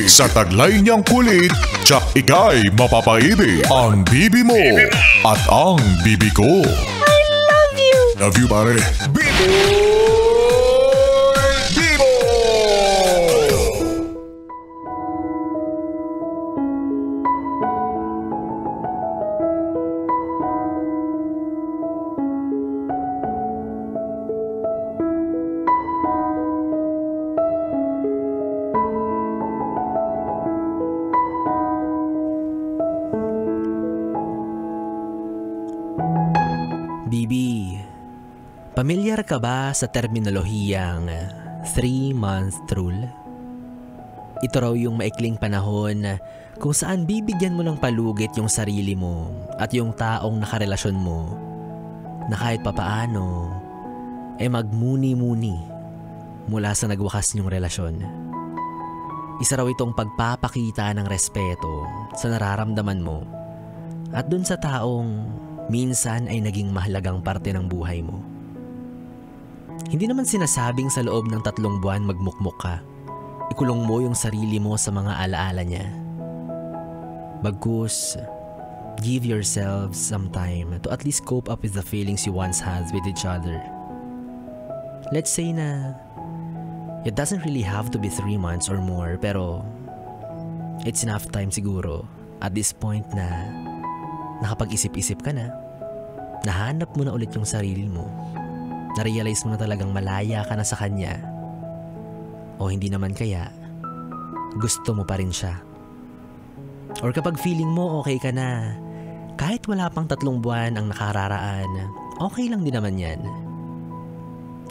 Sa taglay niyang kulit, tsak ika'y mapapaibig. Ang bibi mo at ang bibi ko. I love you! Love you, pare. Bibo! Bibo! Bibi, pamilyar ka ba sa terminolohiyang 3-month rule? Ito raw yung maikling panahon kung saan bibigyan mo ng palugit yung sarili mo at yung taong nakarelasyon mo na kahit papaano magmuni-muni mula sa nagwakas niyong relasyon. Isa raw itong pagpapakita ng respeto sa nararamdaman mo at dun sa taong minsan ay naging mahalagang parte ng buhay mo. Hindi naman sinasabing sa loob ng 3 buwan magmukmuk ka. Ikulong mo yung sarili mo sa mga alaala niya. Bagkus, give yourselves some time to at least cope up with the feelings you once had with each other. Let's say na it doesn't really have to be 3 months or more, pero it's enough time siguro at this point na nakapag-isip-isip ka na, nahanap mo na ulit yung sarili mo, na-realize mo na talagang malaya ka na sa kanya, o hindi naman kaya, gusto mo pa rin siya. Or kapag feeling mo okay ka na, kahit wala pang 3 buwan ang nakararaan, okay lang din naman yan.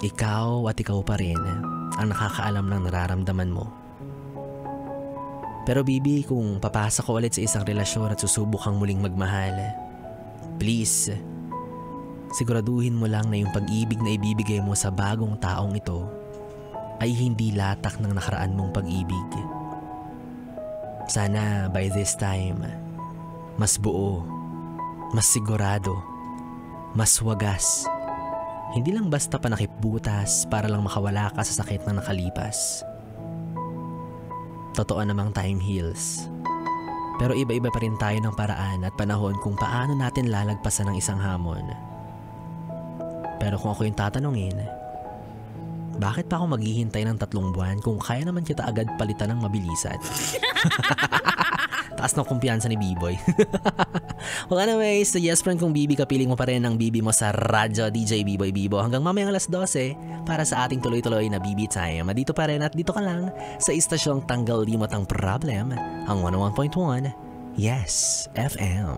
Ikaw at ikaw pa rin ang nakakaalam ng nararamdaman mo. Pero Bibi, kung papasok ka ulit sa isang relasyon at susubok kang muling magmahal, please, siguraduhin mo lang na yung pag-ibig na ibibigay mo sa bagong taong ito ay hindi latak ng nakaraan mong pag-ibig. Sana by this time, mas buo, mas sigurado, mas wagas. Hindi lang basta panakipbutas para lang makawala ka sa sakit ng nakalipas. Totoo namang time heals. Pero iba-iba pa rin tayo ng paraan at panahon kung paano natin lalagpasan ng isang hamon. Pero kung ako yung tatanungin, bakit pa ako maghihintay ng 3 buwan kung kaya naman kita agad palitan ng mabilisan? Taas ng kumpiyansa ni B-Boy. Well anyways, so yes friend, kung Bibi, kapiling mo pa rin ang Bibi mo sa radyo DJ B-Boy Bibo hanggang mamayang alas 12 para sa ating tuloy-tuloy na Bibi Time. Dito pa rin at dito ka lang sa istasyong tanggal limot ang problem, ang 101.1 Yes FM.